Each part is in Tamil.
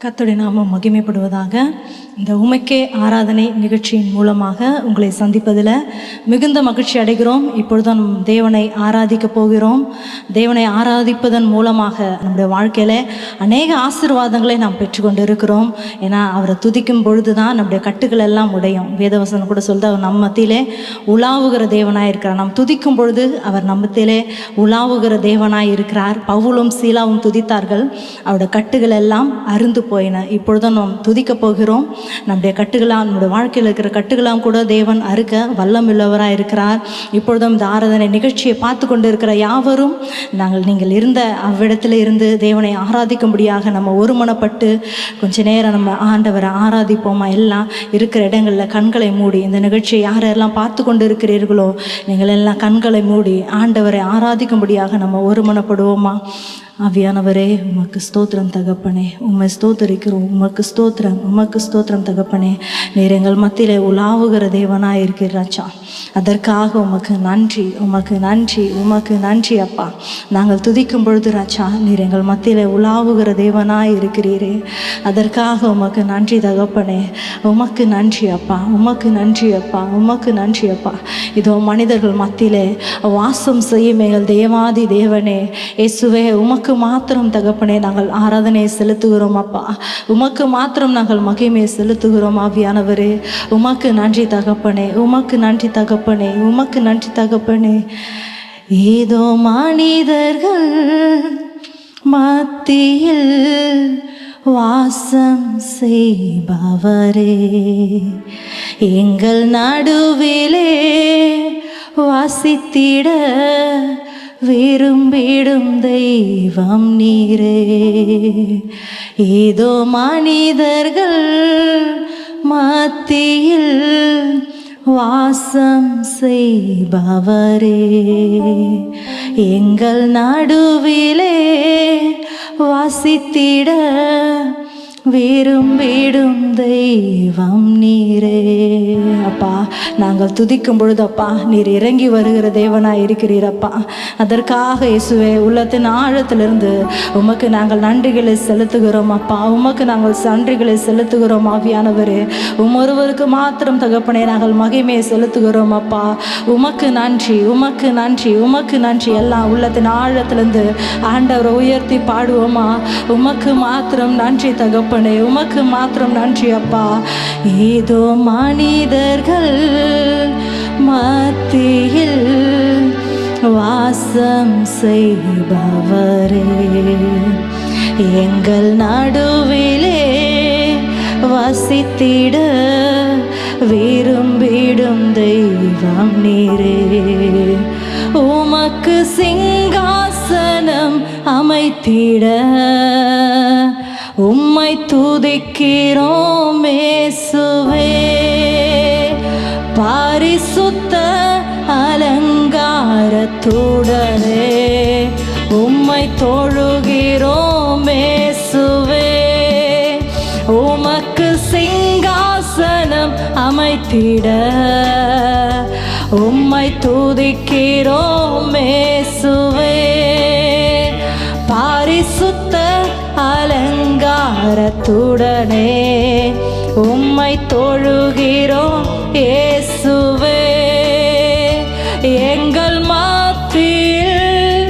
கர்த்தருடைய நாமம் மகிமைப்படுவதாக. இந்த உமக்கே ஆராதனை நிகழ்ச்சியின் மூலமாக உங்களை சந்திப்பதில் மிகுந்த மகிழ்ச்சி அடைகிறோம். இப்பொழுது நம் தேவனை ஆராதிக்க போகிறோம். தேவனை ஆராதிப்பதன் மூலமாக நம்முடைய வாழ்க்கையில் அநேக ஆசீர்வாதங்களை நாம் பெற்றுக்கொண்டு இருக்கிறோம். ஏன்னா அவரை துதிக்கும் பொழுது தான் நம்முடைய கட்டுகள் எல்லாம் உடையும். வேதவசனம் கூட சொல்லிட்டு அவர் நம்ம மத்தியிலே உலாவுகிற தேவனாய் இருக்கிறார். நாம் துதிக்கும் பொழுது அவர் நம்ம மத்தியிலே உலாவுகிற தேவனாய் இருக்கிறார். பவுலும் சீலாவும் துதித்தார்கள், அவருடைய கட்டுகள் எல்லாம் அருந்து போயின. இப்பொழுதும் நாம் துதிக்க போகிறோம். நம்முடைய கட்டுகளாம், நம்முடைய வாழ்க்கையில் இருக்கிற கட்டுகளாம் கூட தேவன் அறுக்க வல்லம் உள்ளவராக இருக்கிறார். இப்பொழுதும் இந்த ஆராதனை நிகழ்ச்சியை பார்த்து கொண்டு இருக்கிற யாவரும் நீங்கள் இருந்த அவ்விடத்தில் இருந்து தேவனை ஆராதிக்கும்படியாக நம்ம ஒருமனப்பட்டு கொஞ்ச நேரம் நம்ம ஆண்டவரை ஆராதிப்போமா. எல்லாம் இருக்கிற இடங்களில் கண்களை மூடி இந்த நிகழ்ச்சியை யாரெல்லாம் பார்த்து கொண்டு இருக்கிறீர்களோ நீங்கள் எல்லாம் கண்களை மூடி ஆண்டவரை ஆராதிக்கும்படியாக நம்ம ஒருமனப்படுவோமா. ஆவியானவரே, உமக்கு ஸ்தோத்திரம் தகப்பனே, உம்மை ஸ்தோத்தரிக்கிறோம். உமக்கு ஸ்தோத்திரம், உமக்கு ஸ்தோத்திரம் தகப்பனே. நீர் எங்கள் மத்தியிலே உலாவுகிற தேவனாக இருக்கிறாச்சா, அதற்காக உமக்கு நன்றி, உமக்கு நன்றி, உமக்கு நன்றி அப்பா. நாங்கள் துதிக்கும் பொழுது ராஜா நீர் எங்கள் மத்தியிலே உலாவுகிற தேவனாக இருக்கிறீரே, அதற்காக உமக்கு நன்றி தகப்பனே. உமக்கு நன்றி அப்பா, உமக்கு நன்றி அப்பா, உமக்கு நன்றி அப்பா. இதோ மனிதர்கள் மத்தியிலே வாசம் செய்யும் எங்கள் தேவாதி தேவனே இயேசுவே, உமக்கு மாத்திரம் தகப்பனே நாங்கள் ஆராதனையை செலுத்துகிறோம் அப்பா. உமக்கு மாத்திரம் நாங்கள் மகிமையை செலுத்துகிறோம் ஆவியானவரே. உமக்கு நன்றி தகப்பனே, உமக்கு நன்றி தகப்பனே, உமக்கு நன்றி தகப்பனே. ஏதோ மனிதர்கள் மத்தியில் வாசம் செய்பவரே, எங்கள் நடுவிலே வாசித்திட விரும்பிடும் தெய்வம் நீரே. ஏதோ மனிதர்கள் மத்தியில் வாசம் செய்பவரே, எங்கள் நடுவிலே வாசித்திட விரும்பிடும் தெய்வம் நீரே. அப்பா, நாங்கள் துதிக்கும் பொழுது அப்பா நீர் இறங்கி வருகிற தேவனாய் இருக்கிறீரப்பா. அதற்காக இயேசுவே உள்ளத்தின் ஆழத்திலிருந்து உமக்கு நாங்கள் நன்றிகளை செலுத்துகிறோம் அப்பா. உமக்கு நாங்கள் நன்றிகளை செலுத்துகிறோம் ஆவியானவரே. ஒருவருக்கு மாத்திரம் தகப்பனே நாங்கள் மகிமையை செலுத்துகிறோம் அப்பா. உமக்கு நன்றி, உமக்கு நன்றி, உமக்கு நன்றி. எல்லாம் உள்ளத்தின் ஆழத்திலிருந்து ஆண்டவரை உயர்த்தி பாடுவோமா. உமக்கு மாத்திரம் நன்றி தகப்பனே, உமக்கு மாத்திரம் நன்றி அப்பா. ஏதோ மனிதர்கள் மத்தியில் வாசம் செய்பவரே, எங்கள் நடுவிலே வசித்திட விரும்பிடும் தெய்வம் நீரே. உமக்கு சிங்காசனம் அமைத்திட உம்மை துதிக்கிறோம் இயேசுவே. பரிசுத்த அலங்காரத்துடனே உம்மை தொழுகிறோம் இயேசுவே. உமக்கு சிங்காசனம் அமைத்திட உம்மை துதிக்கிறோம் இயேசுவே. பரிசுத்த அலங்காரத்துடனே உம்மை தொழுகிறோம் இயேசுவே. எங்கள் மத்தியில்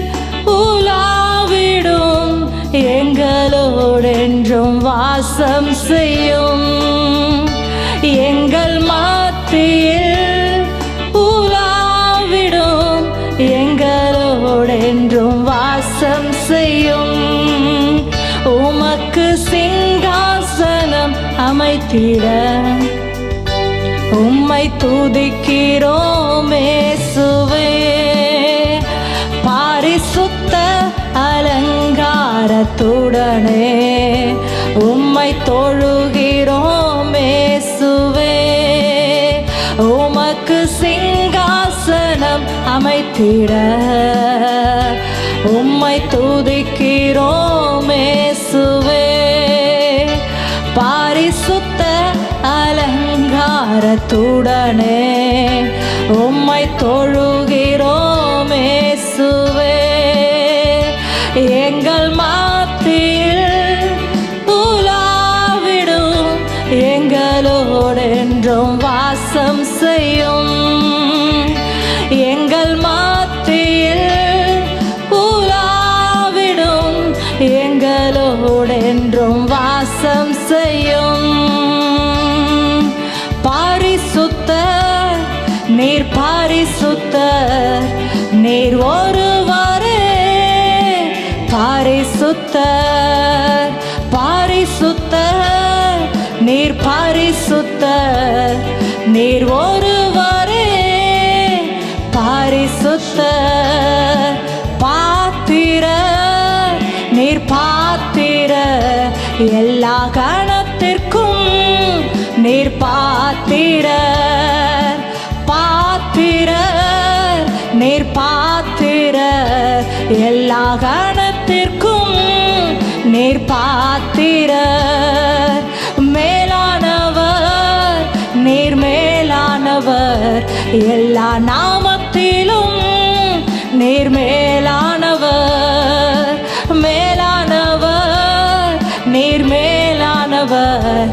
உலாவிடும், எங்களோடென்றும் வாசம் செய்யும். எங்கள் மத்தியில் உலாவிடும், எங்களோடென்றும் வாசம் செய்யும். உமக்கு சிங்காசனம் அமைத்திட உம்மை துதிக்கிறோம் இயேசுவே. பரிசுத்த அலங்காரத்துடனே உம்மை தொழுகிறோம் இயேசுவே. உமக்கு சிங்காசனம் அமைத்திட உம்மை துதிக்கிறோம் இயேசுவே. பரிசுத்த அலங்காரத்துடனே உம்மை தொழுகிறோம் இயேசுவே. எங்கள் மத்தியில் உலா என்றும் வாசம் செய்யும். எங்கள் மத்தியில் உலாவிடும், எங்களோடு என்றும் வாசம் செய்யும். பரிசுத்தர் நீர், பரிசுத்தர் நீர் ஒருவரே. பரிசுத்தர் பரிசுத்தர் நீர், பரிசுத்தர் நீர் ஒருவரே. பரிசுத்தர் பாத்திரர் நீர், பாத்திரர் எல்லா கணத்திற்கும் நீர் பாத்திரர். பாத்திரர் நீர், பாத்திரர் எல்லா கணத்திற்கும் நீர் பாத்திரர். மேலானவர் நீர், மேலானவர் எல்லா நாமத்திலும் நீர் மேலானவர். மேலானவர் நீர், மேலானவர்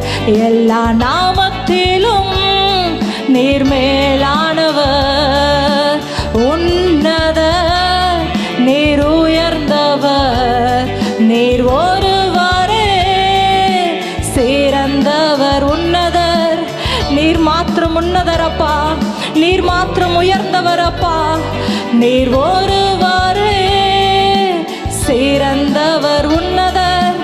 எல்லா நாமத்திலும் நீர் மேலானவர். உன்னதர் நீர், உயர்ந்தவர் நீர் ஒருவரே. சிறந்தவர் உன்னதர் நீர் மாத்திரம் உன்னதர் அப்பா, நீர் மாத்திரம் உயர்ந்தவர் அப்பா, நீர் ஒருவரே. சிறந்தவர் உன்னதர்,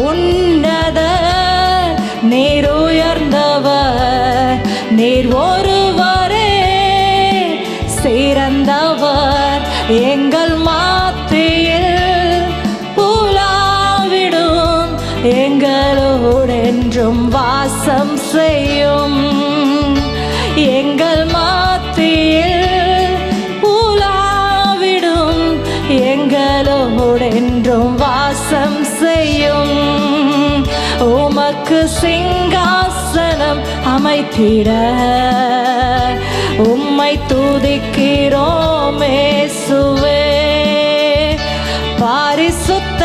உன்னதர் நீர் உயர்ந்தவர் நீர் ஒருவரே. சிறந்தவர் எங்கள் மத்தியில் உலாவிடும், எங்களோடு என்றும் வாசம் செய்யும். எங்கள் மத்தியில் உலாவிடும், எங்களோடு என்றும் வாசம் செய்யும். உமக்கு சிங்காசனம் அமைத்திட உம்மை துதிக்கிறோம் இயேசுவே. பரிசுத்த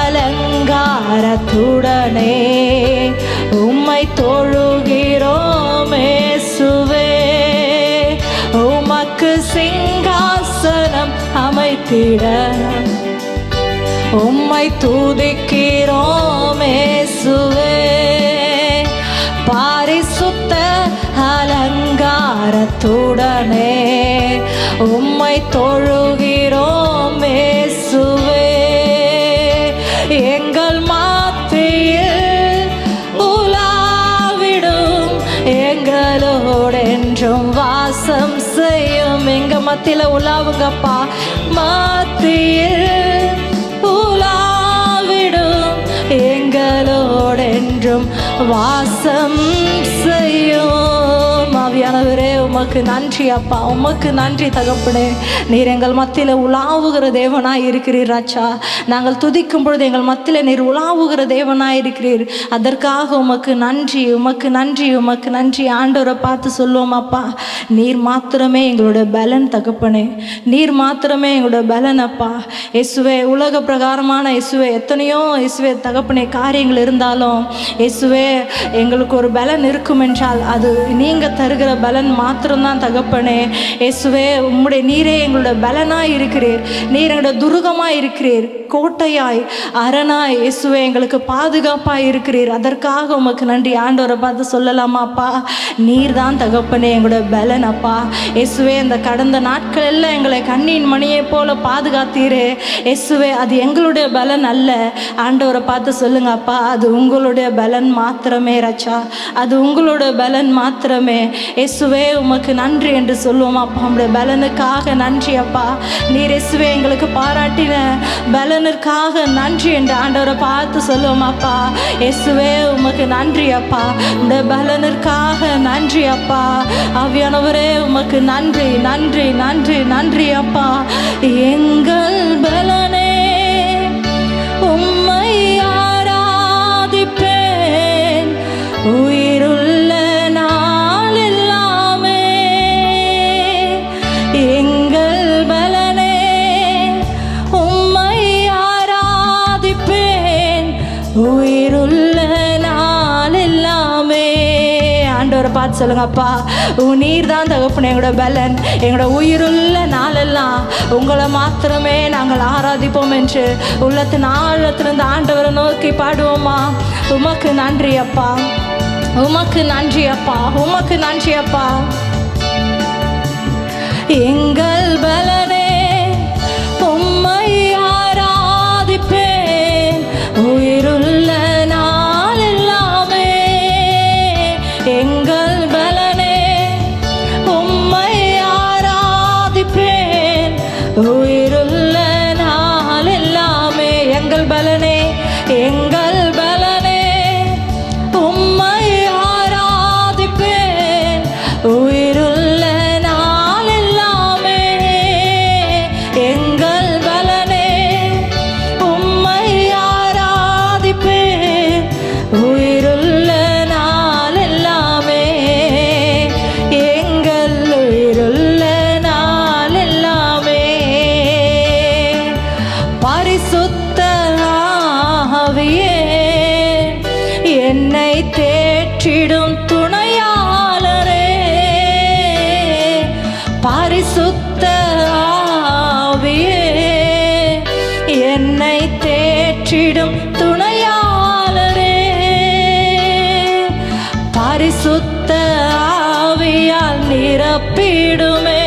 அலங்காரத்துடனே உம்மை தொழுகிறோம் இயேசுவே. உமக்கு சிங்காசனம் அமைத்திட உம்மை துதிக்கிறோம் இயேசுவே. பரிசுத்த அலங்காரத்துடனே உம்மை தொழுகிறோம் இயேசுவே. எங்கள் மத்தியில் உலாவிடும், எங்களோடு என்றும் வாசம் செய்யும். எங்க மத்தியில உலாவுங்கப்பா, மத்தியில் உலாவிடும், எங்களோடு என்றும் வாசம் செய்யும். ஆவியானவரே உமக்கு நன்றி அப்பா, உமக்கு நன்றி தகப்பனே. நீர் எங்கள் மத்தியில் உலாவுகிற தேவனாய் இருக்கிறீர் ராஜா. நாங்கள் துதிக்கும் பொழுது எங்கள் மத்தியில் நீர் உலாவுகிற தேவனாய் இருக்கிறீர். அதற்காக உமக்கு நன்றி, உமக்கு நன்றி, உமக்கு நன்றி. ஆண்டவரை பார்த்து சொல்லுவோம் அப்பா, நீர் மாத்திரமே எங்களுடைய பலன் தகப்பனே, நீர் மாத்திரமே எங்களுடைய பலன் அப்பா. இயேசுவே, உலக பிரகாரமான இயேசுவே, எத்தனையோ இயேசுவே தகப்பனே காரியங்கள் இருந்தாலும் இயேசுவே எங்களுக்கு ஒரு பலன் இருக்கும் என்றால் அது நீங்க தருகிற பலன் மாத்திரம்தான் தகப்பனே. இயேசுவே, உம்முடைய நீரே எங்களுடைய பலனாய் இருக்கிறீர், நீர் எங்களுடைய துருகமாய் இருக்கிறீர், கோட்டையாய் அரணாய் இயேசுவே எங்களுக்கு பாதுகாப்பாய் இருக்கிறீர். அதற்காக உமக்கு நன்றி. ஆண்டவரை பார்த்து சொல்லலாமா அப்பா, நீர் தான் தகப்பனே எங்களுடைய பலன் அப்பா. இயேசுவே, இந்த கடந்த நாட்கள் எல்லாம் எங்களை கண்ணின் மணியை போல பாதுகாத்தீரே இயேசுவே, அது எங்களுடைய பலன் அல்ல. ஆண்டவரை பார்த்து சொல்லுங்க அப்பா, அது உங்களுடைய பலன் மாத்திரமே ராஜா, அது உங்களுடைய பலன் மாத்திரமே. இயேசுவே, உமக்கு நன்றி என்று சொல்லுவோம் அப்பா. உங்களுடைய பலனுக்காக நன்றி அப்பா. நீர் இயேசுவே எங்களுக்கு பாராட்டின பலனுக்காக நன்றி என்று ஆண்டவரை பார்த்து சொல்லுவோம் அப்பா. இயேசுவே, உமக்கு நன்றி அப்பா, உங்களுடைய பலனுக்காக நன்றி அப்பா. ஆவியானவரே உமக்கு நன்றி, நன்றி, நன்றி, நன்றி அப்பா. எங்கள் பலனே உம்மை ஆராதிப்பேன் உயிருள்ள நாள் எல்லாமே. எங்கள் பலனே உம்மை ஆராதிப்பேன் உயிருள்ள நாள் எல்லாமே. ஆண்டவரை பார்த்து சொல்லுங்கப்பா, நீர் தான் தகப்பனே எங்களோட பலன். எங்களோட உயிருள்ள நாளெல்லாம் உங்களை மாத்திரமே நாங்கள் ஆராதிப்போம் என்று உள்ளத்தின் ஆழத்திலிருந்து ஆண்டவரை நோக்கி பாடுவோமா? உமக்கு நன்றி அப்பா, உமக்கு நன்றி அப்பா, உமக்கு நன்றி அப்பா. எங்கள் பலனே உம்மை ஆராதிப்பேன் உயிருள்ள நாள் எல்லாமே. எங்கள் பலனே உம்மை ஆராதிப்பேன் உயிருள்ள நாள் எல்லாமே. எங்கள் பலனே, எங்கள் பலனே உம்மை ஆராதிப்பேன் உயிருள்ள நாள் எல்லாமே. எங்கள் பலனே உம்மை ஆராதிப்பேன் உயிருள்ள நாள் எல்லாமே. எங்கள் உயிருள்ள நாள் எல்லாமே. பரிசுத்த ஆவியே என்னை தேற்றிடும் துணையாளரே. பரிசுத்த ஆவியே என்னை தேற்றிடும் துணையாளரே. பரிசுத்த ஆவியால் நிரப்பிடுமே,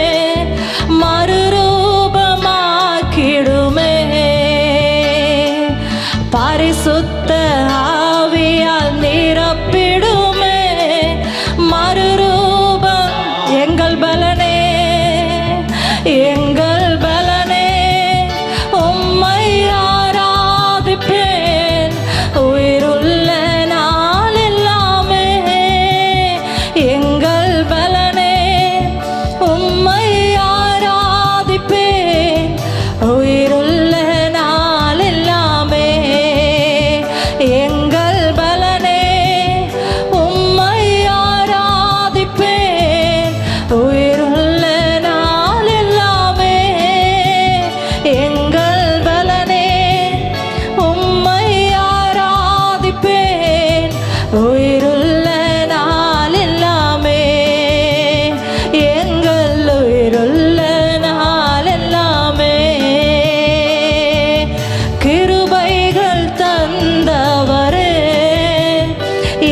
மறுரூபமாக்கிடுமே. பரிசுத்த ஆவியால் நிரப்பிடுமே, மறுரூபம். எங்கள் பலனே, எங்கள் பலனே உம்மை ஆராதிப்பேன் உயிருள்ள நாள் எல்லாமே. எங்கள் பலனே உம்மை ஆராதிப்பேன் உயிருள்ள நாள் எல்லாமே. எங்கள் பலனே உம்மை ஆராதிப்பேன் உயிருள்ள நாள் எல்லாமே. எங்கள் பலனே உம்மை ஆராதிப்பேன் உயிருள்ள நாள் எல்லாமே. எங்கள் உயிருள்ள நாள் எல்லாமே. கிருபைகள் தந்தவரே,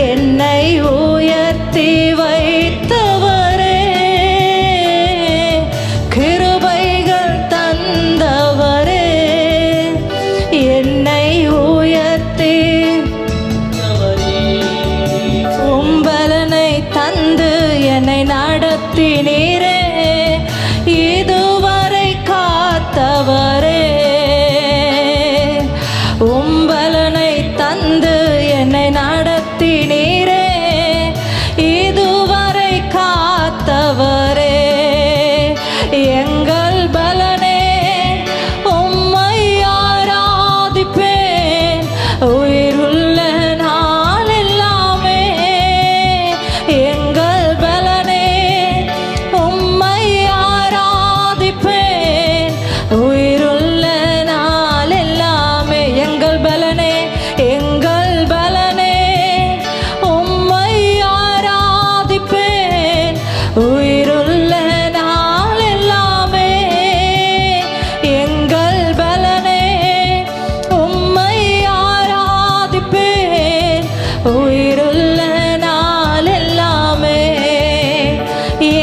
என்னை உயர்த்தி வைத்தவரே. கிருபைகள் தந்தவரே, என்னை உயர்த்தி உம்பலனை தந்து என்னை நடத்தினீரே. இதுவரை காத்தவரே, உம்பலனை தந்து என்னை நடத்தினீரே. இதுவரை காத்தவரே. எங்கள் பலனே உம்மை ஆராதிப்பேன் உயிருள்ள நாள் எல்லாமே. எங்கள் பலனே உம்மை ஆராதிப்பேன் உயிருள்ள நாள் எல்லாமே. எங்கள் பலனே, எங்கள் பலனே உம்மை ஆராதிப்பேன் உயிருள்ள நாள் எல்லாமே. எங்கள் பலனே உம்மை ஆராதிப்பேன் உயிருள்ள நாள் எல்லாமே.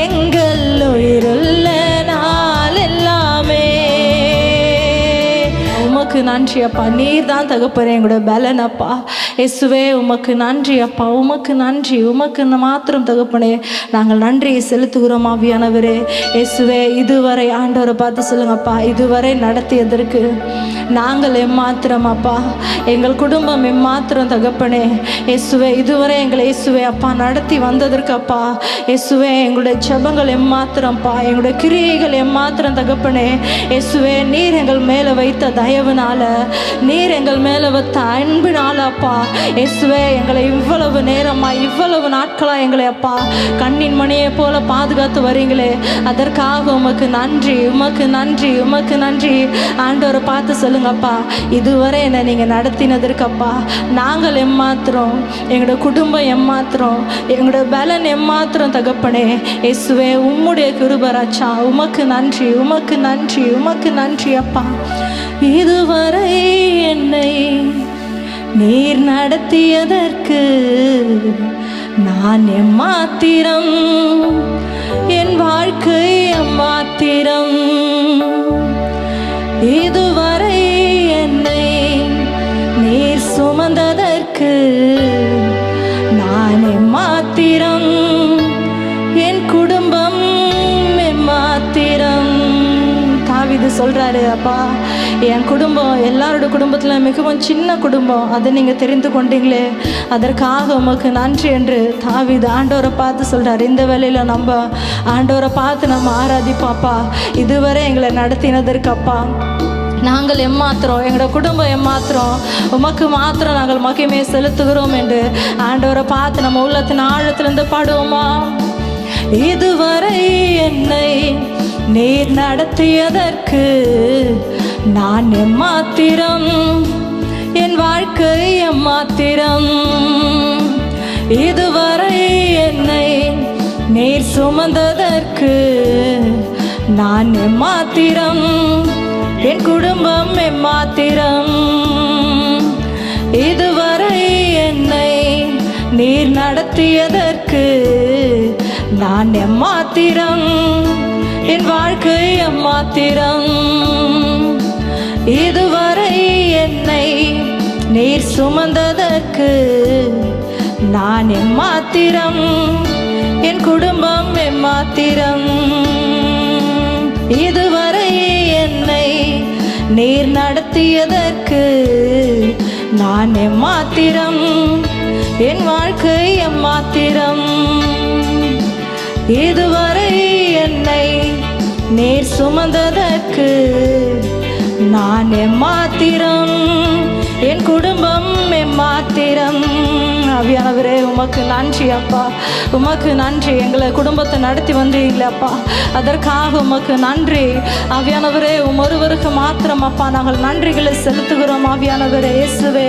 எங்கள் உயிருள்ள நாள் எல்லாமே. உமக்கு நன்றி அப்பா, நீர் தான் தகப்பனே எங்களோட பலன் அப்பா. இயேசுவே உமக்கு நன்றி அப்பா, உமக்கு நன்றி, உமக்கு மாத்திரம் தகப்பனே நாங்கள் நன்றியை செலுத்துகிறோம் ஆவியானவரே. இயேசுவே இதுவரை ஆண்டவரை பார்த்து சொல்லுங்கப்பா, இதுவரை நடத்தியதற்கு நாங்கள் எம்மாத்திரம் அப்பா, எங்கள் குடும்பம் எம்மாத்திரம் தகப்பனே. இயேசுவே இதுவரை எங்களை இயேசுவே அப்பா நடத்தி வந்ததற்கு அப்பா, இயேசுவே எங்களுடைய ஜெபங்கள் எம்மாத்திரம்ப்பா, எங்களுடைய கிரியைகள் எம்மாத்திரம் தகப்பனே. இயேசுவே நீர் எங்கள் மேலே வைத்த தயவுனால கிருபையினால நீர் எங்கள் மேலே வைத்த அன்பினால அப்பா இயேசுவே எங்களை இவ்வளவு நேரமாக இவ்வளவு நாட்களாக எங்களை அப்பா கண்ணின் மணியை போல பாதுகாத்து வரீங்களே, அதற்காக உமக்கு நன்றி, உமக்கு நன்றி, உமக்கு நன்றி. ஆண்டவரை பார்த்து சொல்லுங்கப்பா, இதுவரை என்னை நீங்கள் நடத்தினதற்கப்பா நாங்கள் எம்மாத்திரம், எங்களோட குடும்பம் எம்மாத்திரம், எங்களோட பலன் எம்மாத்திரம் தகப்பனே. இயேசுவே உம்முடைய கிருபராச்சா, உமக்கு நன்றி, உமக்கு நன்றி, உமக்கு நன்றி அப்பா. இதுவரை என்னை நீர் நடத்தியதற்கு நான் எம்மாத்திரம், என் வாழ்க்கை எம்மாத்திரம். இதுவரை என்னை நீர் சுமந்ததற்கு நான் எம்மாத்திரம், என் குடும்பம் எம்மாத்திரம். தாவீது சொல்றாரு, அப்பா என் குடும்பம் எல்லாரோட குடும்பத்தில் மிகவும் சின்ன குடும்பம், அதை நீங்கள் தெரிந்து கொண்டீங்களே, அதற்காக உமக்கு நன்றி என்று தாவீது ஆண்டவரை பார்த்து சொல்கிறார். இந்த வேளையில் நம்ம ஆண்டவரை பார்த்து நம்ம ஆராதிப்பாப்பா. இதுவரை எங்களை நடத்தினதற்கப்பா நாங்கள் எம்மாத்திரம், எங்களோட குடும்பம் எம்மாத்திரம், உமக்கு மாத்திரம் நாங்கள் மகிமையை செலுத்துகிறோம் என்று ஆண்டவரை பார்த்து நம்ம உள்ளத்தின் ஆழத்திலிருந்து பாடுவோமா. இதுவரை என்னை நீர் நடத்தியதற்கு நான் எம்மாத்திரம், என் வாழ்க்கை எம்மாத்திரம். இதுவரை என்னை நீர் சுமந்ததற்கு நான் எம்மாத்திரம், என் குடும்பம் எம்மாத்திரம். இதுவரை என்னை நீர் நடத்தியதற்கு நான் எம்மாத்திரம், என் வாழ்க்கை எம்மாத்திரம். இதுவரை என்னை நீர் சுமந்ததற்கு நான் எம்மாத்திரம், என் குடும்பம் எம்மாத்திரம். இதுவரை என்னை நீர் நடத்தியதற்கு நான் எம்மாத்திரம், என் வாழ்க்கை எம்மாத்திரம். இதுவரை என்னை நீர் சுமந்ததற்கு நான் எம்மாத்திரம், என் குடும்பம் எம்மாத்திரம். ஆவியானவரே உமக்கு நன்றி அப்பா, உமக்கு நன்றி. எங்களை குடும்பத்தை நடத்தி வந்தீங்களே அப்பா, அதற்காக உமக்கு நன்றி. ஆவியானவரே ஒருவருக்கு மாத்திரம் அப்பா நாங்கள் நன்றிகளை செலுத்துகிறோம். ஆவியானவரே இயேசுவே,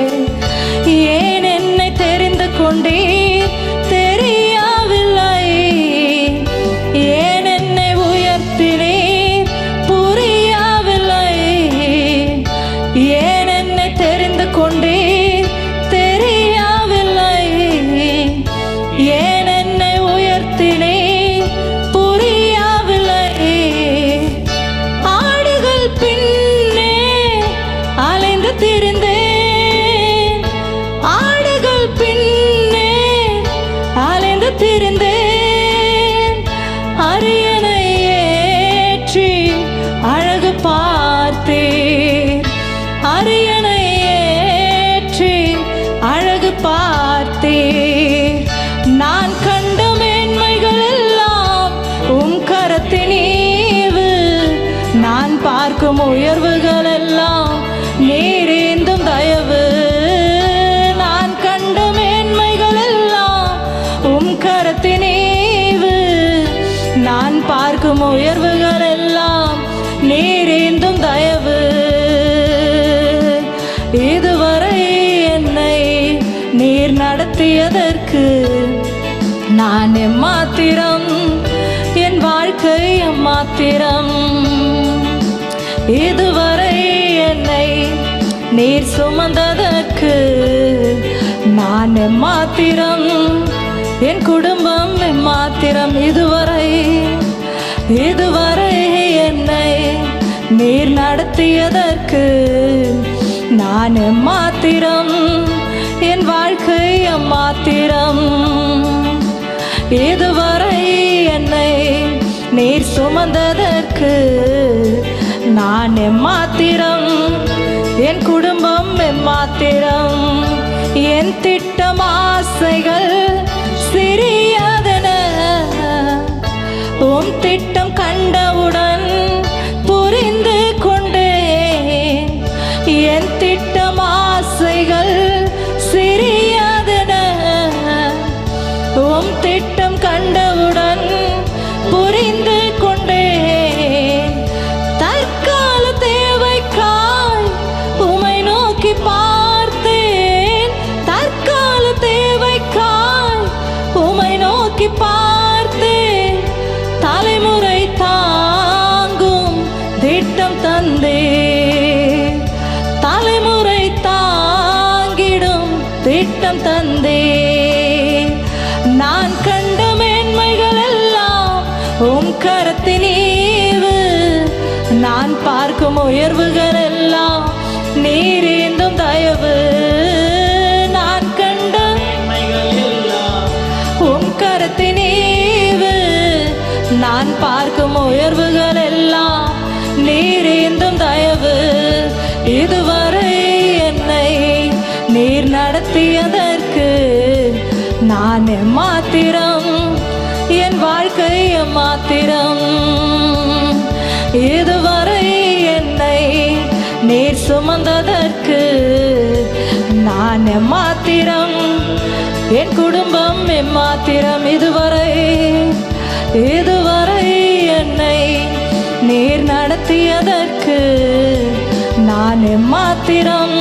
ஏன் என்னை தெரிந்து கொண்டீர் தெரியவில்லை, ஏன் என்னை உயர்த்தினீர் புரியவில்லை, ஏன் என்னை தெரிந்து கொண்டீர் தெரியவில்லை, ஏன் என்னை உயர்த்தினீர் புரியவில்லை. ஆடுகள் பின்னே அலைந்து திரிந்தேன், ஆடுகள் பின்னே அலைந்து திரிந்தேன், அரியணை ஏற்றி அழகு பார்த்தேன், அரியணை ஏற்றி அழகு பார்த்தேன். நான் கண்ட மேன்மைகள் எல்லாம் உம் கரத்தின் ஈவு, நான் பார்க்கும் உயர்வுகள் எல்லாம் நீரேந்தும் தயவு. நான் கண்ட மேன்மைகள் எல்லாம் உம் கரத்தின் ஈவு, நான் பார்க்கும் உயர்வுகள் எல்லாம் நீரேந்தும் தயவு. இதுவரை என்னை நீர் நடத்தியதற்கு நான் எம்மாத்திரம், என் வாழ்க்கை எம்மாத்திரம். இதுவரை என்னை நீர் சுமந்ததற்கு நான் எம்மாத்திரம், என் குடும்பம் எம்மாத்திரம். இதுவரை என்னை நீர் நடத்தியதற்கு நான் எம்மாத்திரம், என் வாழ்க்கை எம்மாத்திரம். இதுவரை என்னை நீர் சுமந்ததற்கு நான் எம்மாத்திரம், என் குடும்பம் எம்மாத்திரம். என் திட்டம் ஆசைகள் சிறியதென உம் திட்டம் கண்டவுடன் புரிந்து கொண்டேன். என் நோக்கி பார்த்தேன், தலைமுறை தாங்கும் திட்டம் தந்தே, தலைமுறை தாங்கிடும் திட்டம் தந்தே. நான் கண்ட மேன்மைகள் எல்லாம் உம் கரத்தின் ஈவு, நான் பார்க்கும் உயர்வுகள் எல்லாம் நீர் ஏந்தும் தயவு. நான் கண்ட மேன்மைகள் எல்லாம் உம் கரத்தின் ஈவு, நான் பார்க்கும் உயர்வுகள் எல்லாம் நீர் ஏந்தும் தயவு. இதுவரை என்னை நீர் நடத்தியதற்கு நான் எம்மாத்திரம், என் வாழ்க்கை எம்மாத்திரம். இதுவரை என்னை நீர் சுமந்ததற்கு நான் எம்மாத்திரம், என் குடும்பம் எம்மாத்திரம். இதுவரை என்னை நீர் நடத்தியதற்கு நான் எம்மாத்திரம்,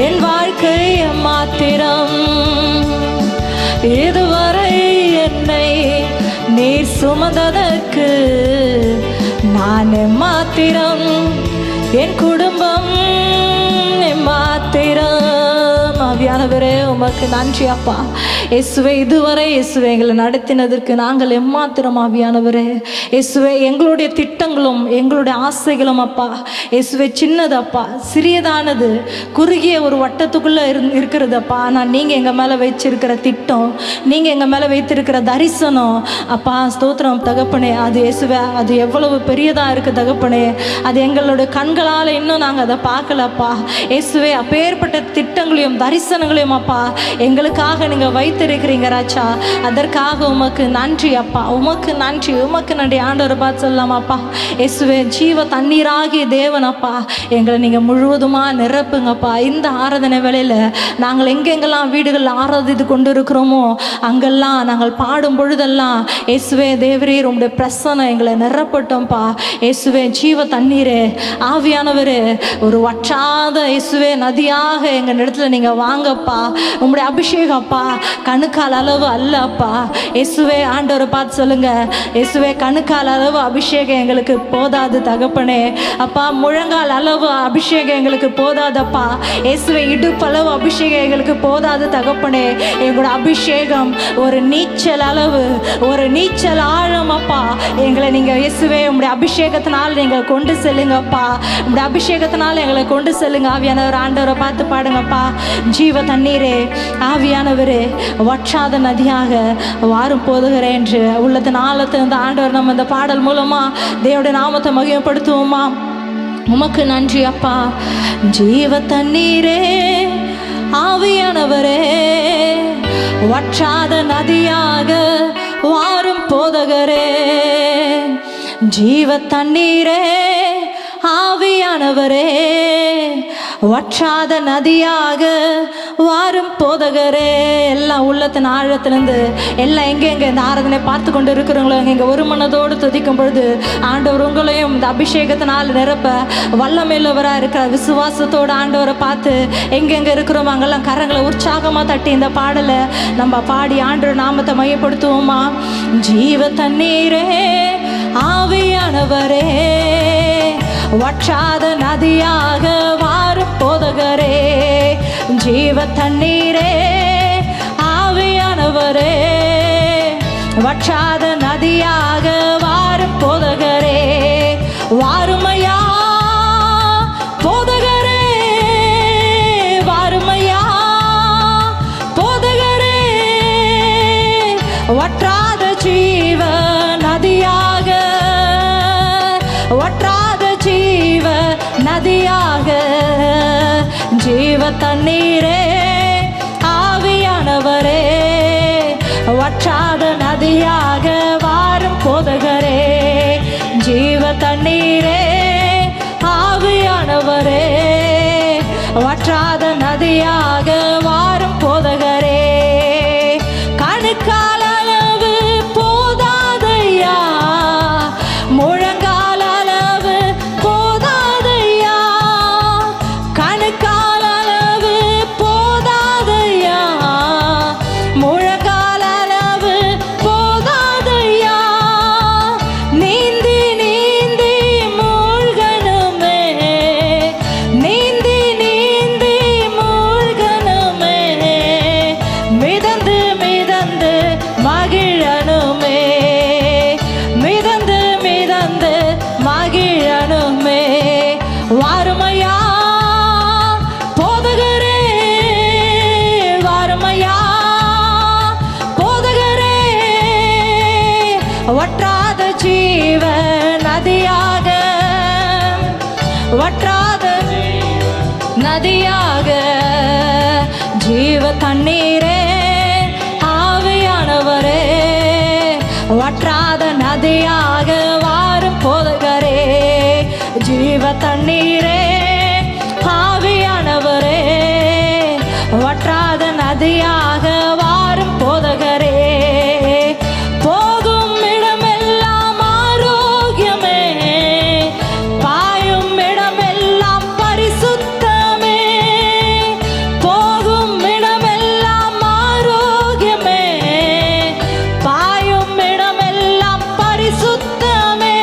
என் வாழ்க்கை எம்மாத்திரம். இதுவரை என்னை நீர் சுமந்ததற்கு நான் எம்மாத்திரம், என் குடும்பம் எம்மாத்திரம். ஆவியானவரே உமக்கு நன்றி அப்பா. இயேசுவே, இதுவரை இயேசுவே எங்களை நடத்தினதற்கு நாங்கள் எம்மாத்திரம். ஆவியானவரே இயேசுவே, எங்களுடைய திட்டங்களும் எங்களுடைய ஆசைகளும் அப்பா இயேசுவே சின்னதப்பா, சிறியதானது, குறுகிய ஒரு வட்டத்துக்குள்ளே இருக்கிறது அப்பா. ஆனால் நீங்கள் எங்கள் மேலே வச்சிருக்கிற திட்டம், நீங்கள் எங்கள் மேலே வைத்திருக்கிற தரிசனம் அப்பா, ஸ்தோத்திரம் தகப்பனே. அது இயேசுவே, அது எவ்வளவு பெரியதாக இருக்குது தகப்பனே. அது எங்களுடைய கண்களால் இன்னும் நாங்கள் அதை பார்க்கலப்பா இயேசுவே. அப்பேற்பட்ட திட்டங்களையும் தரிசனங்களையும் அப்பா எங்களுக்காக நீங்கள் வைத்திருக்கிறீங்க ராஜா. அதற்காக உமக்கு நன்றி அப்பா, உமக்கு நன்றி, உமக்கு நன்றி. ஆண்டவரை பார்த்து சொல்லலாமாப்பா, இயேசுவே ஜீவ தண்ணீராகிய தேவன் அப்பா, எங்களை நீங்கள் முழுவதுமாக நிரப்புங்கப்பா. இந்த ஆராதனை வேளையில் நாங்கள் எங்கெங்கெல்லாம் வீடுகளில் ஆராதித்து கொண்டு இருக்கிறோமோ அங்கெல்லாம் நாங்கள் பாடும் பொழுதெல்லாம் இயேசுவே தேவரீர் உங்களுடைய பிரசன்னம் எங்களை நிரப்பட்டோம்ப்பா. இயேசுவே ஜீவ தண்ணீரே, ஆவியானவரே, ஒரு வற்றாத இயேசுவே நதியாக எங்கள் இடத்துல நீங்கள் வாங்கப்பா. உங்களுடைய அபிஷேகம் அப்பா கணுக்கால் அளவு அல்ல அப்பா இயேசுவே. ஆண்டவரை பார்த்து சொல்லுங்க, இயேசுவே கணுக்கால் அளவு அபிஷேகம் எங்களுக்கு போதாது தகப்பனே. அப்பா முழங்கால் அளவு அபிஷேகம் எங்களுக்கு போதாதப்பா இயேசுவே. இடுப்பளவு அபிஷேகம் எங்களுக்கு போதாது தகப்பனே. எங்களோட அபிஷேகம் ஒரு நீச்சல் அளவு, ஒரு நீச்சல் ஆழம் அப்பா. எங்களை நீங்கள் இயேசுவே உங்களுடைய அபிஷேகத்தினால் நீங்கள் கொண்டு செல்லுங்கப்பா. உங்களுடைய அபிஷேகத்தினால் எங்களை கொண்டு செல்லுங்க ஆவியானவர். ஆண்டவரை பார்த்து பாடுங்கப்பா, ஜீவ தண்ணீரே, ஆவியானவரே, வற்றாத நதியாக வாரும் போதுகிறேன் என்று உள்ளத்தின் ஆழத்திலிருந்து ஆண்டவர் நம்ம இந்த பாடல் மூலமா தேவனுடைய நாமத்தை மகிமைப்படுத்துவோமா. உமக்கு நன்றி அப்பா. ஜீவ தண்ணீரே, ஆவியானவரே, வற்றாத நதியாக வாரும் போதகரே. ஜீவ தண்ணீரே, ஆவியானவரே, வற்றாத நதியாக வாரும் போதகரே. எல்லாம் உள்ளத்தின் ஆழத்திலிருந்து எல்லாம் எங்கெங்கே இந்த ஆராதனை பார்த்து கொண்டு இருக்கிறவங்களோ எங்கே ஒரு மனதோடு துதிக்கும் பொழுது ஆண்டவர் உங்களையும் இந்த அபிஷேகத்தினால் நிரப்ப வல்லமையுள்ளவராக இருக்கிற விசுவாசத்தோடு ஆண்டவரை பார்த்து எங்கெங்கே இருக்கிறோமோ அங்கெல்லாம் கரங்களை உற்சாகமாக தட்டி இந்த பாடலை நம்ம பாடி ஆண்டவர் நாமத்தை மையப்படுத்துவோமா. ஜீவ தண்ணீரே, ஆவியானவரே, வற்றாத நதியாக வாரும் போதகரே. ஜீவ தண்ணீரே, ஆவியானவரே, வற்றாத நதியாக வாரும் போதகரே. வாருமையா போதகரே, வாருமையா போதகரே, வற்றாத ஜீவ நதியாக, வற்றாத ஜீவ நதியாக. ஜீவ தண்ணீரே, ஆவியானவரே, வற்றாத நதியாக வாரும் போதகரே. ஜீவ தண்ணீரே, ஆவியானவரே, வற்றாத நதியாக வாரும் போதகரே. கணுக்கால் அளவு போதாதையா, முழங்கால் அளவு போதாதையா, கணுக்கால் அளவு போதாதையா, முழங்கால் அளவு வற்றாத ஜீவ நதியாக, வற்றாத நதியாக, ஜீவ தண்ணீரே ஆவியானவரே, வற்றாத நதியாக வாரும் போதகரே, ஜீவ தண்ணீரே ஆவியானவரே, வற்றாத நதியாக வாரும் போதகரே. போகும் இடமெல்லாம் ஆரோக்கியமே, பாயும் இடமெல்லாம் பரிசுத்தமே, போகும் இடமெல்லாம் ஆரோக்கியமே, பாயும் இடமெல்லாம் பரிசுத்தமே,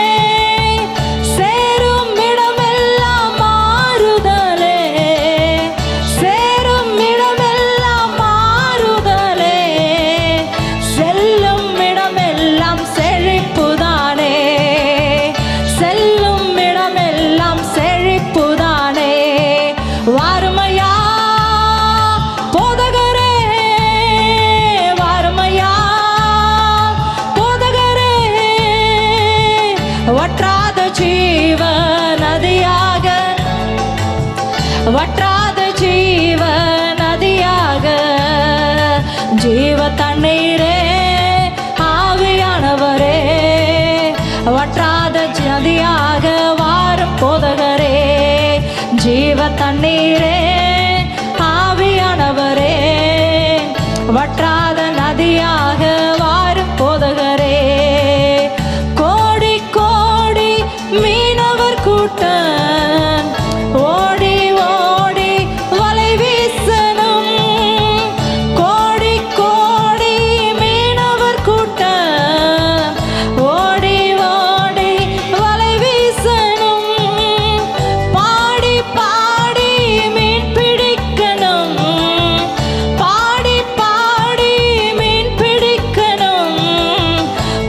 சேரும் இடமெல்லாம் மாறுதலே, சேரும் இடமெல்லாம் மாறுதலே, செல்லும் இடமெல்லாம் செழிப்புதானே, செல்லும் இடமெல்லாம் செழிப்புதானே. வாருமையா போதகரே, வாருமையா போதகரே, வற்றாத ஜீவ நதியாக, வற்றாத ஜீவ நதியாக, ஜீவ தண்ணீரே ஆவியானவரே, வற்றாத நதியாக வாரும் போதகரே, ஜீவ தண்ணீரே ஆவியானவரே, வற்றாத நதியாக வாரும் போதகரே. கோடி கோடி மீனவர் கூட்டம் ஓடி ஓடி வலை வீசணும், கோடி கோடி மீனவர் கூட்டம் ஓடி ஓடி வலை வீசணும், பாடி பாடி மீன் பிடிக்கணும், பாடி பாடி மீன் பிடிக்கணும்,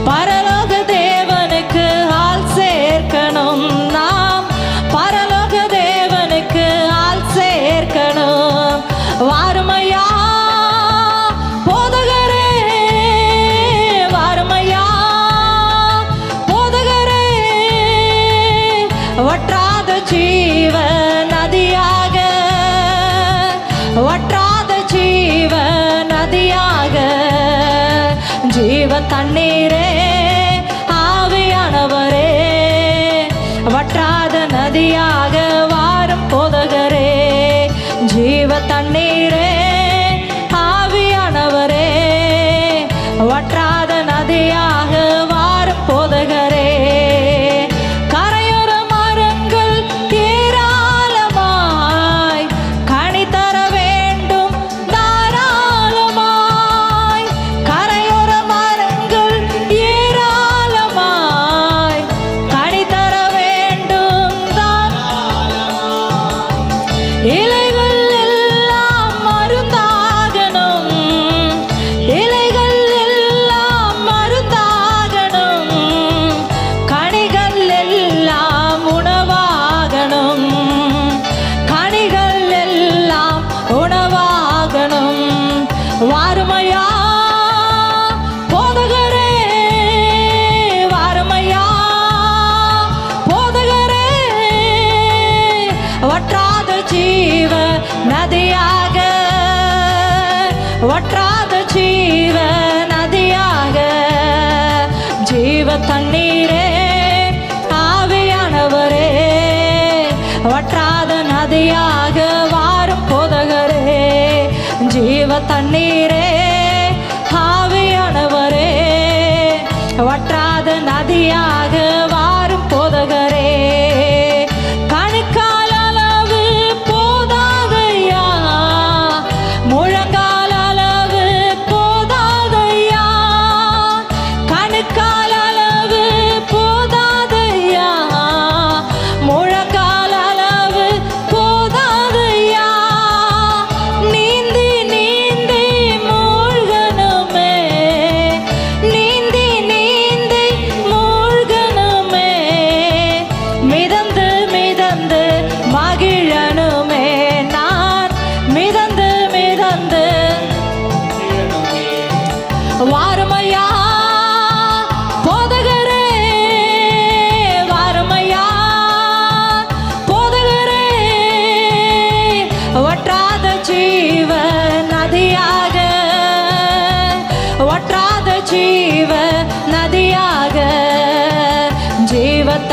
பரலோக தேவனுக்கு ஆள் சேர்க்கணும், நாம் பரலோக தேவனுக்கு ஆள் சேர்க்கணும். வாருமையா போதகரே, வாருமையா போதகரே, வற்றாத ஜீவ நதியாக, வற்றாத ஜீவ நதியாக, ஜீவ தண்ணீரே ஆவியானவரே, வற்றாத நதியாக வாரும் போதகரே, ஜீவ தண்ணீரே ஆவியானவரே, வற்றாத நதியாக வாரும் போதகரே. கரையோர மரங்கள் ஏராளமாய் கனி தர வேண்டும் தாராளமாய், கரையோர மரங்கள் ஏராளமாய் கனி தர வேண்டும் தாராளமாய், இலைகள் எல்லாம் மருந்தாகணும், இலைகள் எல்லாம் மருந்தாகணும், கனிகள் எல்லாம் உணவாகணும், கனிகள் எல்லாம் உணவாகணும். வாருமையா போதகரே, வாருமையா போதகரே, வற்றாத ஜீவ நதியாக, வற்றாத ஜீவ நதியாக, ஜீவ தண்ணீரே ஆவியானவரே, வற்றாத நதியாக வாரும் போதகரே, ஜீவ தண்ணீரே ஆவியானவரே, வற்றாத நதியாக வாரும் போதகரே. கணுக்கால் அளவு போதாதையா, முழங்கால் அளவு போதாதையா, கணுக்கால் அளவு போதாதையா, முழங்கால் அளவு போதாதையா, நீந்தி நீந்தி மூழ்கணுமே, நீந்தி நீந்தி மூழ்கணுமே,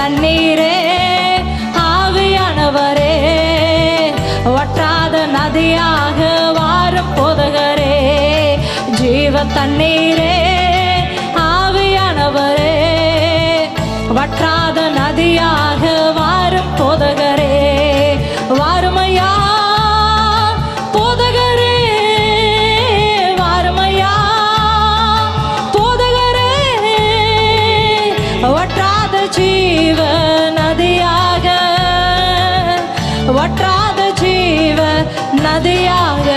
தண்ணீரே ஆவியானவரே, வற்றாத நதியாக வாரும் போதகரே. ஜீவ தண்ணீரே ஆவியானவரே, வற்றாத நதியாக வாரும் போதகரே. வாருமையா போதகரே, வாருமையா போதகரே, வற்றாத ஜீவ நதியாக, வற்றாத ஜீவ நதியாக.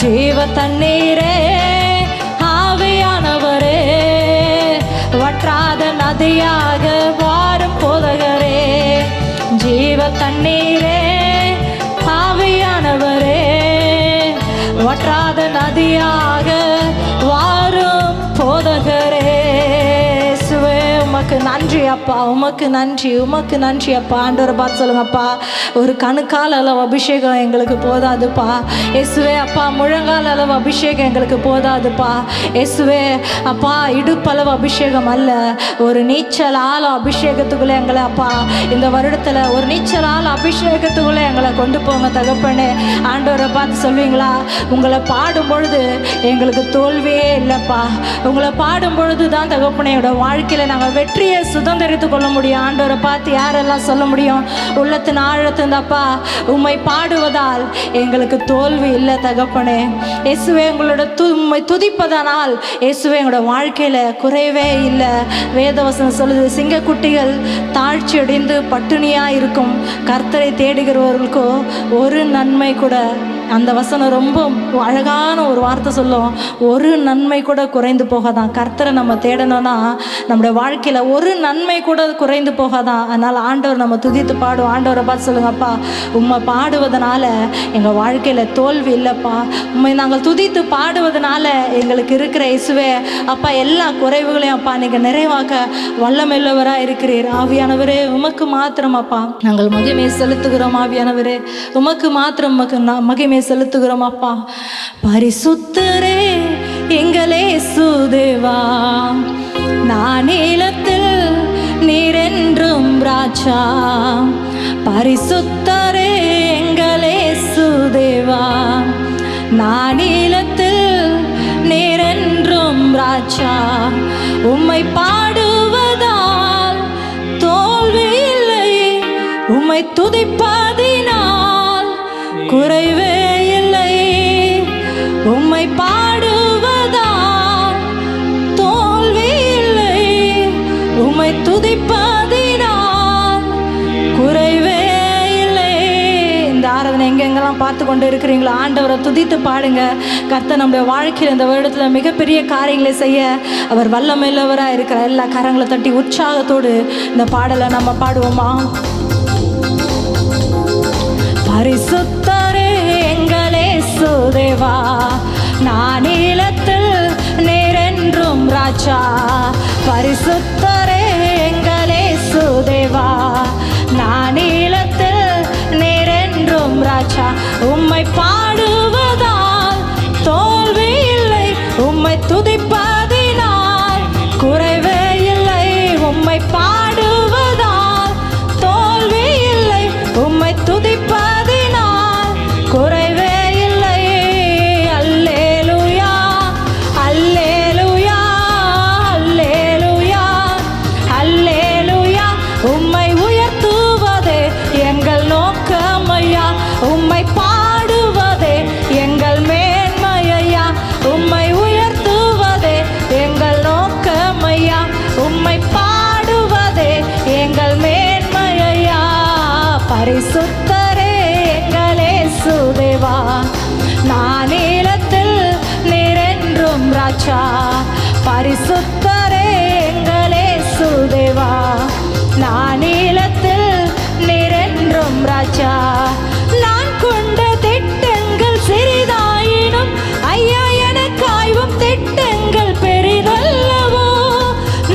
ஜீவ தண்ணீரே ஆவியானவரே, வற்றாத நதியாக வாரும் போதகரே. ஜீவ தண்ணீரே ஆவியானவரே, வற்றாத நதியாக வாரும் போதகரே. சுவே உமக்கு நன்றி அப்பா, உமக்கு நன்றி, உமக்கு நன்றி அப்பா. ஆண்டவரை பார்த்து சொல்லுங்கப்பா, ஒரு கணுக்கால் அளவு அபிஷேகம் எங்களுக்கு போதாதுப்பா இயேசுவே. அப்பா முழங்கால் அளவு அபிஷேகம் எங்களுக்கு போதாதுப்பா இயேசுவே. அப்பா இடுப்பளவு அபிஷேகம் அல்ல, ஒரு நீச்சல் ஆழ அபிஷேகத்துக்குள்ளே எங்களை அப்பா இந்த வருடத்தில் ஒரு நீச்சல் ஆழ அபிஷேகத்துக்குள்ளே எங்களை கொண்டு போங்க தகப்பனே. ஆண்டவரை பார்த்து சொல்வீங்களா, உங்களை பாடும் பொழுது எங்களுக்கு தோல்வியே இல்லைப்பா, உங்களை பாடும் பொழுது தான் தகப்பனையோட வாழ்க்கையில் நாங்கள் வெற்றியை சுதந்திரித்து கொள்ள முடியும். ஆண்டவரை பார்த்து யாரெல்லாம் சொல்ல முடியும், உள்ளத்தின் ஆழத்திருந்தாப்பா உம்மை பாடுவதால் எங்களுக்கு தோல்வி இல்லை தகப்பனே. இயேசுவே எங்களோட உம்மை துதிப்பதனால் இயேசுவே எங்களோட வாழ்க்கையில் குறைவே இல்லை. வேதவசனம் சொல்லுது, சிங்கக்குட்டிகள் தாழ்ச்சி அடைந்து பட்டினியாக இருக்கும், கர்த்தரை தேடுகிறவர்களுக்கோ ஒரு நன்மை கூட. அந்த வசனம் ரொம்ப அழகான ஒரு வார்த்தை சொல்லும், ஒரு நன்மை கூட குறைந்து போகாதான். கர்த்தரை நம்ம தேடணும்னா நம்முடைய வாழ்க்கையில் ஒரு நன்மை கூட குறைந்து போகாதான். அதனால் ஆண்டவர் நம்ம துதித்து பாடுவோம். ஆண்டவரை பார்த்து சொல்லுங்கப்பா, உம்மை பாடுவதனால எங்கள் வாழ்க்கையில் தோல்வி இல்லைப்பா, உம்மை நாங்கள் துதித்து பாடுவதனால எங்களுக்கு இருக்கிற இயேசுவே அப்பா எல்லா குறைவுகளையும் அப்பா நீங்கள் நிறைவாக்க வல்லமையுள்ளவராக இருக்கிறீர். ஆவியானவரே உமக்கு மாத்திரம் அப்பா நாங்கள் மகிமையை செலுத்துகிறோம். ஆவியானவரே உமக்கு மாத்திரம் மகிமை செலுத்துகிறோம் அப்பா. பரிசுத்தரே எங்களே சுதேவா, நான் நீலத்தில் நீரென்றும் ராஜா. பரிசுத்தரே எங்களே சுதேவா, நான் நீலத்தில் நீரென்றும் ராஜா. உம்மை பாடுவதால் தோல்வி இல்லை, உம்மை துதிப்பதினால் குறைவே இல்லை. உம்மை பாடுவதால் தோல்வி இல்லை, உம்மை துதிப்பதினால் குறைவே இல்லை. இந்த ஆராதனை எங்கெங்கெல்லாம் பார்த்து கொண்டு இருக்கிறீங்களோ ஆண்டவரை துதித்து பாடுங்க. கர்த்தர் நம்முடைய வாழ்க்கையில் இந்த வருடத்தில் மிகப்பெரிய காரியங்களை செய்ய அவர் வல்லமையுள்ளவராக இருக்கிற. எல்லா கரங்களை தட்டி உற்சாகத்தோடு இந்த பாடலை நம்ம பாடுவோமா. பரிசுத்தரே எங்களே சுதேவா, நான் நீலத்தில் நீரென்றும் ராஜா. பரிசுத்தரே எங்களே சுதேவா, நான் நீலத்தில் நீரென்றும் ராஜா. உம்மை பாடுவதால் தோல்வி இல்லை, உம்மை துதிப்பதினால் குறைவே இல்லை. உம்மை பாடுவதால் தோல்வி இல்லை, உம்மை துதிப்பதினால் குறைவே இல்லை. அல்லேலூயா அல்லேலூயா அல்லேலூயா அல்லேலூயா. உம்மை உயர்த்துவதே எங்கள் நோக்கமையா, உம்மை பாடுவதே எங்கள் மேன்மையா. உம்மை உயர்த்துவதே எங்கள் நோக்கமையா, உம்மை பாடுவதே எங்கள் மேன்மையா. பரிசுத்தரே எங்களே சுதேவா, நான் நீலத்தில் நீரென்றும் ராஜா. பரிசுத்தரே எங்களே சுதேவா, நான் நீலத்தில் நீரென்றும் ராஜா. நான் கொண்ட திட்டங்கள் சிறிதாயினும் ஐயா எனக்காய்வும் திட்டங்கள் பெரிதல்லவோ.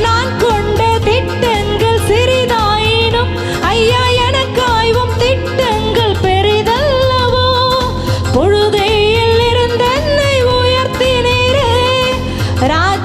நான் கொண்ட திட்டங்கள் சிறிதாயினும் ஐயா எனக்காய்வும் திட்டங்கள் பெரிதல்லவோ. பொழுதையில் இருந்தென்னை உயர்த்தினீரே, ராஜ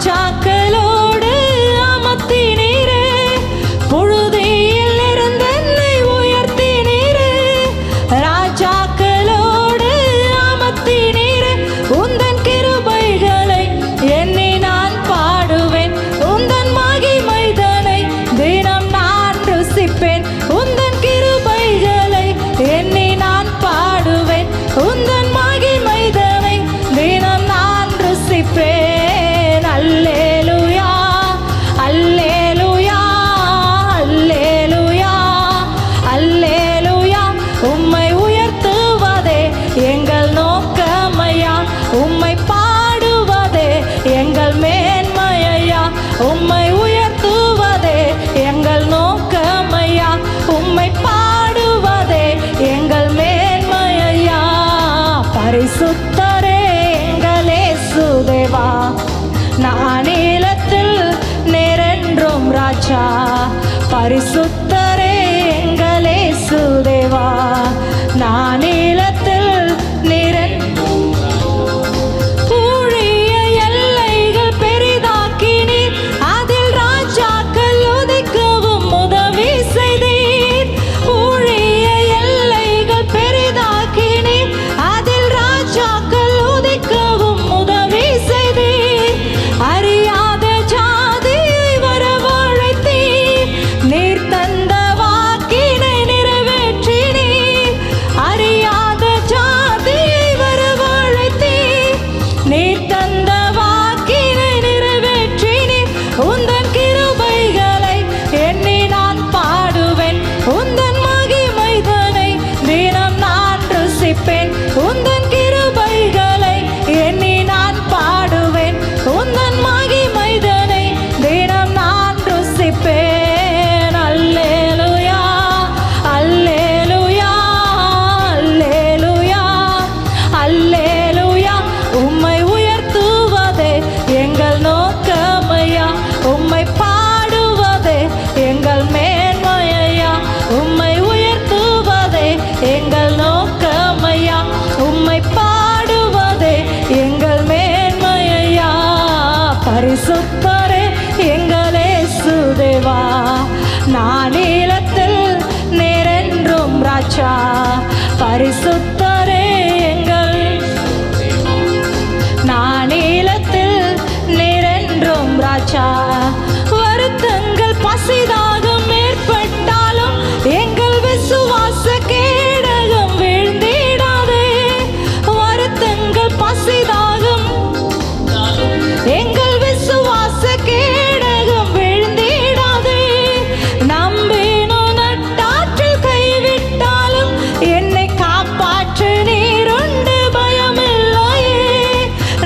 ராஜா, பரிசுத்தரே எங்கள் இயேசுதேவா. நான் நீளத்தில் நிறைந்தும் ஊழிய எல்லைகள் பெரிதாக்கினீர், அதில் ராஜாக்கள் உதிக்கவும் உதவி செய்தீர். ஊழிய எல்லைகள் பெரிதாக்கினீர், அதில் ராஜாக்கள் உதிக்கவும் உதவி செய்தீர். அறியாத ஜாதியை வரவழைத்தீர், நீர் தந்த வாக்கினை நிறைவேற்றினீர். அறியாத ஜாதியை வரவழைத்தீர், நீர் தந்த வாக்கினை நிறைவேற்றினீர். உந்தன் கிருபைகளை எண்ணி நான் பாடுவேன், உந்தன் மகிமைதனை தினம் நான் ருசிப்பேன். உந்தன் கிருபைகளை எண்ணி நான் பாடுவேன், உந்தன் மகிமைதனை தினம் நான் ருசிப்பேன். அல்லேலூயா, அல்லேலூயா, அல்லேலூயா, அல்லேலூயா. உம்மை உயர்த்துவதே எங்கள் நோக்கமையா, உம்மை பாடுவதே எங்கள் மேன்மையா. உம்மை உயர்த்துவதே எங்கள் நோக்கமையா, உம்மை பாடுவதே எங்கள் மேன்மையா. பரிசுத்தரே எங்கள் இயேசுதேவா, நான் நீளத்தில் நிறைந்தும் ராஜா. பரிசுத்தரே எங்கள், நான் நீளத்தில் நிறைந்தும் ராஜா. வருத்தங்கள் பசிதாகம் ஏற்பட்டாலும் எங்கள் விசுவாச கேடகம் வீழ்ந்திடாதே. வருத்தங்கள் பசிதாகம் எங்கள் விசுவாச கேடகம் வீழ்ந்திடாதே. நம்பினோ நட்டாற்றில் கைவிட்டாலும் என்னை காப்பாற்று நீருண்டு பயமில்லையே.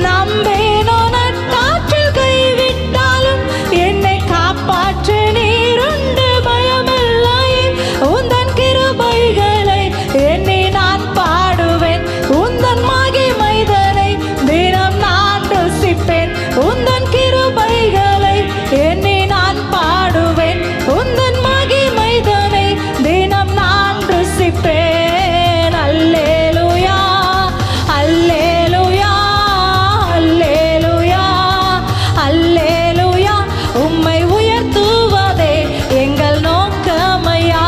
நம்பினோ நட்டாற்றில் கைவிட்டாலும் என்னை காப்பாற்று நீருண்டு பயமில்லையே. உந்தன் கிருபைகளை எண்ணி நான் பாடுவேன், உந்தன் மகிமைதனை தினம் நான் ருசிப்பேன். உந்தன் கிருபைகளை எண்ணி நான் பாடுவேன், உந்தன் மகிமைதனை தினம் நான் ருசிப்பேன். அல்லேலூயா, அல்லேலூயா, அல்லேலூயா, அல்லேலூயா. உம்மை உயர்த்துவதே எங்கள் நோக்கமையா,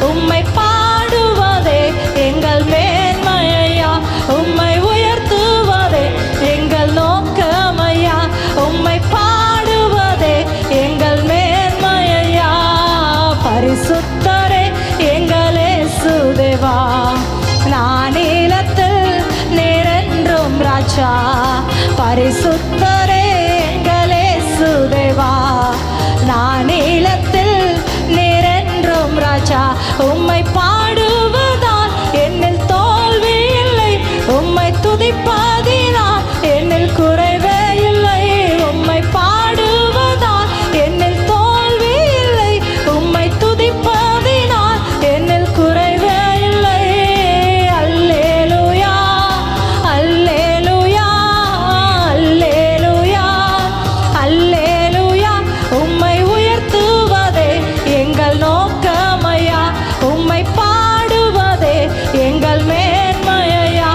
உம்மை பாடுவதே எங்கள் மேன்மையா. உம்மை உயர்த்துவதே எங்கள் நோக்கமையா, உம்மை பாடுவதே எங்கள் மேன்மையா. பரிசுத்தரே எங்கள் இயேசுதேவா, நான் நீளத்தில் நிறைந்தும் ராஜா. பரிசுத்தரே எங்கள் இயேசுதேவா, நான் நீளத்தில் நிறைந்தும் ராஜா. உம்மை பாடுவதால் என்னில் தோல்வி இல்லை, உம்மை துதிப்பதினால் என்னில் குறைவே இல்லை. உம்மை பாடுவதால் என்னில் தோல்வி இல்லை, உம்மை துதிப்பதினால் என்னில் குறைவே இல்லை. அல்லேலூயா, அல்லேலூயா, அல்லேலூயா, அல்லேலூயா. உம்மை உயர்த்துவதே எங்கள் நோக்கமையா, உம்மை பாடுவதே எங்கள் மேன்மையா.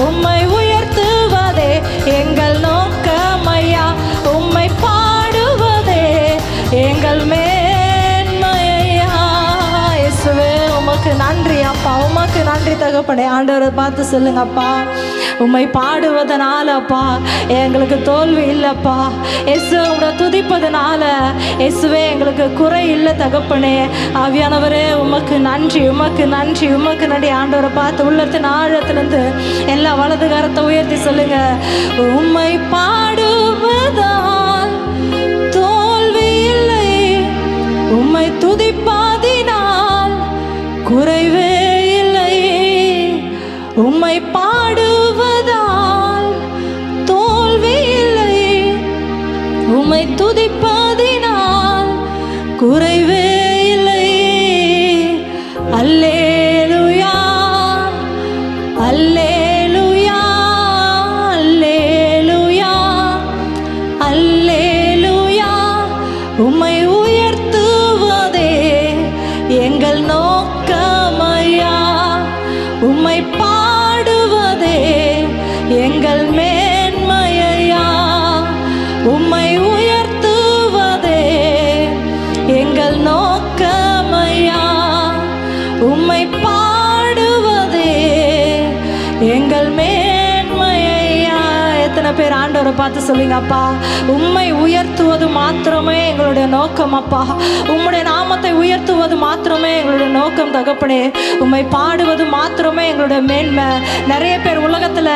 உம்மை உயர்த்துவதே எங்கள் நோக்கமையா, உம்மை பாடுவதே எங்கள் மேன்மையா. இயேசுவே உமக்கு நன்றி அப்பா, உமக்கு நன்றி தகப்பனே. ஆண்டவரை பார்த்து சொல்லுங்க அப்பா, உம்மை பாடுவதனால அப்பா எங்களுக்கு தோல்வி இல்லைப்பா. இயேசுவே உங்களை துதிப்பதனால இயேசுவே எங்களுக்கு குறை இல்லை தகப்பனே. ஆவியானவரே உமக்கு நன்றி, உமக்கு நன்றி, உமக்கு நன்றி. ஆண்டவரை பார்த்து உள்ளத்தின் ஆழத்திலிருந்து எல்லா வலது கரத்தை உயர்த்தி சொல்லுங்க, உம்மை பாடுவதால் தோல்வி இல்லை, உம்மை துதிப்பதினால் குறைவே இல்லை. உம்மை பாடுவதால் தோல்வி இல்லை, உம்மை துதிப்பதினால் குறைவே இல்லை. அல்லேலூயா, அல்லேலூயா, அல்லேலூயா, அல்லேலூயா. உம்மை உயர்த்துவ ஆண்டவரை பார்த்து சொல்லுங்க, அப்பா உம்மை உயர்த்துவது மாத்திரமே எங்களுடைய நோக்கம். அப்பா உம்முடைய நாமத்தை உயர்த்துவது மாத்திரமே எங்களுடைய நோக்கம் தகப்பனே. உம்மை பாடுவது மாத்திரமே எங்களுடைய மேன்மை. நிறைய பேர் உலகத்தில்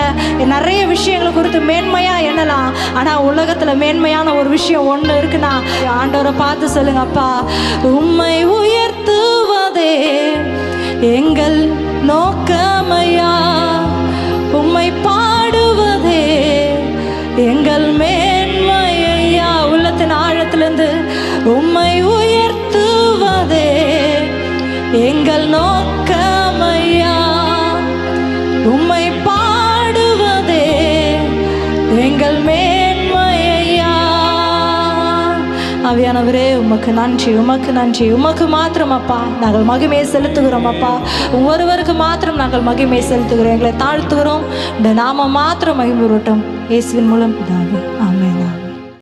நிறைய விஷயங்களை குறித்து மேன்மையாக எண்ணலாம். ஆனால் உலகத்தில் மேன்மையான ஒரு விஷயம் ஒன்று இருக்குன்னா ஆண்டவரை பார்த்து சொல்லுங்க, அப்பா உம்மை உயர்த்துவதே எங்கள் நோக்கமையா, உம்மை பாடுவதே எங்கள் மேன்மையா. உள்ளத்தின் ஆழத்திலிருந்து உம்மை உயர்த்துவதே எங்கள் நோக்கமையா, உம்மை பாடுவதே எங்கள் மேன்மையா. ஆவியானவரே உமக்கு நன்றி, உமக்கு நன்றி. உமக்கு மாத்திரம் அப்பா நாங்கள் மகிமையை செலுத்துகிறோம். அப்பா ஒருவருக்கு மாத்திரம் நாங்கள் மகிமையை செலுத்துகிறோம். எங்களை தாழ்த்துகிறோம். இந்த நாமம் மாத்திரம் மகிமையுறட்டும். இயேசுவின் மூலம் பிதாவே.